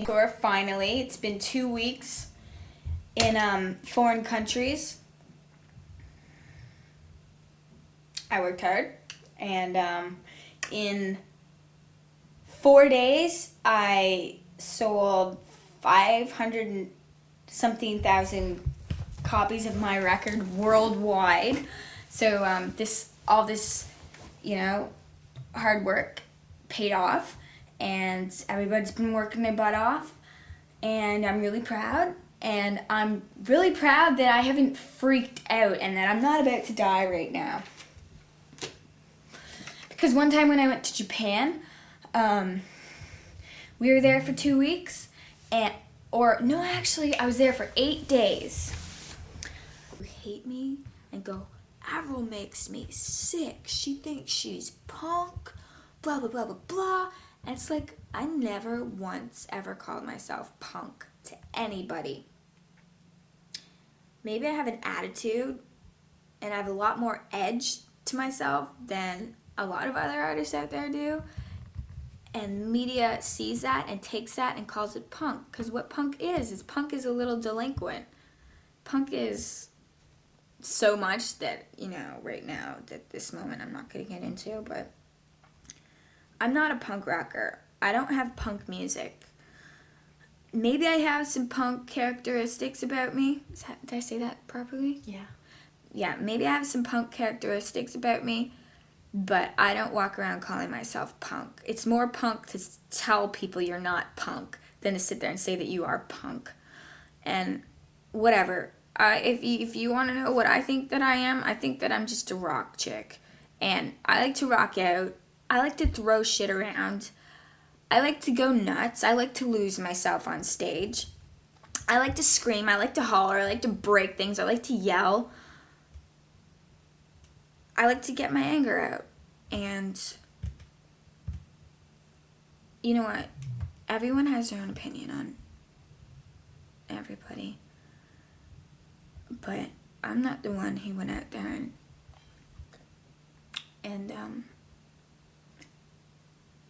tour finally. It's been 2 weeks in foreign countries. I worked hard, and in 4 days I sold 500 and something thousand copies of my record worldwide. So all this, hard work paid off, and everybody's been working their butt off, and I'm really proud. And I'm really proud that I haven't freaked out and that I'm not about to die right now. Because one time when I went to Japan, we were there for 2 weeks, I was there for 8 days. Who hate me and go, Avril makes me sick. She thinks she's punk, blah, blah, blah, blah, blah. And it's like, I never once ever called myself punk to anybody. Maybe I have an attitude and I have a lot more edge to myself than a lot of other artists out there do. And media sees that and takes that and calls it punk. Because what punk is punk is a little delinquent. Punk is so much that, right now, at this moment, I'm not going to get into, but I'm not a punk rocker. I don't have punk music. Maybe I have some punk characteristics about me. Did I say that properly? Yeah. Yeah, maybe I have some punk characteristics about me, but I don't walk around calling myself punk. It's more punk to tell people you're not punk than to sit there and say that you are punk. And whatever. If you want to know what I think that I am, I think that I'm just a rock chick. And I like to rock out. I like to throw shit around. I like to go nuts. I like to lose myself on stage. I like to scream. I like to holler. I like to break things. I like to yell. I like to get my anger out. And you know what? Everyone has their own opinion on everybody. But I'm not the one who went out there and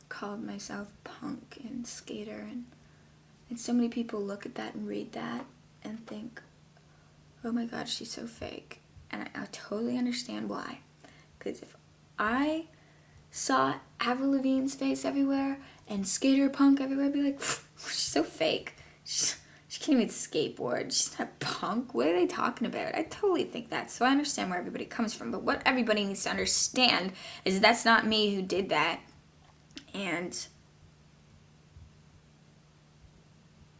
called myself punk and skater, and so many people look at that and read that and think, oh my god, she's so fake. And I totally understand why. Because if I saw Avril Lavigne's face everywhere and skater punk everywhere, I'd be like, she's so fake. She can't even skateboard. She's not punk. What are they talking about? I totally think that. So I understand where everybody comes from. But what everybody needs to understand is that's not me who did that. And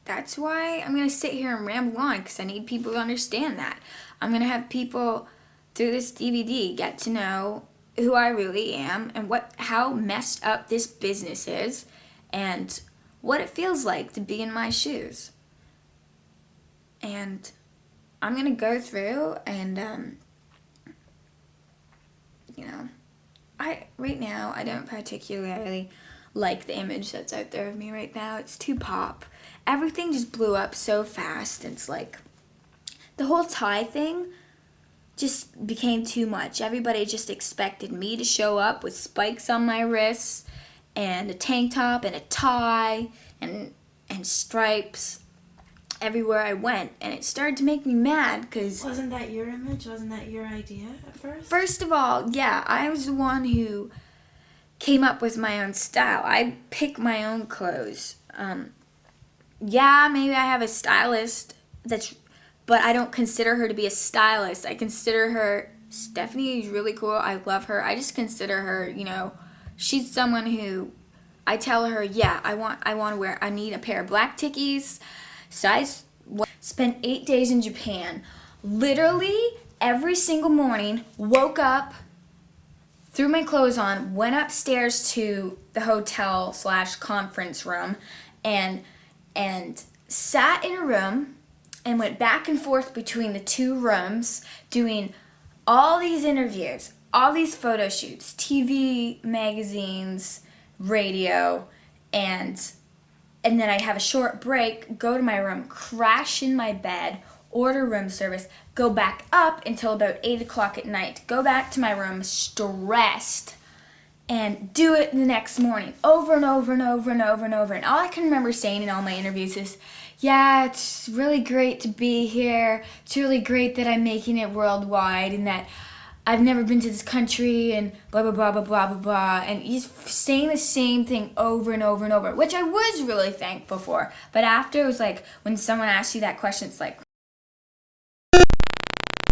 that's why I'm going to sit here and ramble on, because I need people to understand that. I'm going to have people through this DVD get to know who I really am and how messed up this business is and what it feels like to be in my shoes. And I'm going to go through and, right now, I don't particularly like the image that's out there of me right now. It's too pop. Everything just blew up so fast. It's like the whole tie thing just became too much. Everybody just expected me to show up with spikes on my wrists and a tank top and a tie and stripes everywhere I went, and it started to make me mad because... Wasn't that your image? Wasn't that your idea at first? First of all, yeah, I was the one who came up with my own style. I pick my own clothes. Yeah, maybe I have a stylist but I don't consider her to be a stylist. I consider her... Stephanie is really cool. I love her. I just consider her, she's someone who... I tell her, yeah, I want to wear... I need a pair of black Tickies. Spent 8 days in Japan. Literally every single morning, woke up, threw my clothes on, went upstairs to the hotel/conference room, and sat in a room and went back and forth between the two rooms doing all these interviews, all these photo shoots, TV, magazines, radio, and then I'd have a short break, go to my room, crash in my bed, order room service, go back up until about 8 o'clock at night, go back to my room stressed, and do it the next morning over and over and over and over and over. And all I can remember saying in all my interviews is, yeah, it's really great to be here. It's really great that I'm making it worldwide and that I've never been to this country and blah, blah, blah, blah, blah, blah, blah. And he's saying the same thing over and over and over, which I was really thankful for. But after, it was like, when someone asks you that question, it's like,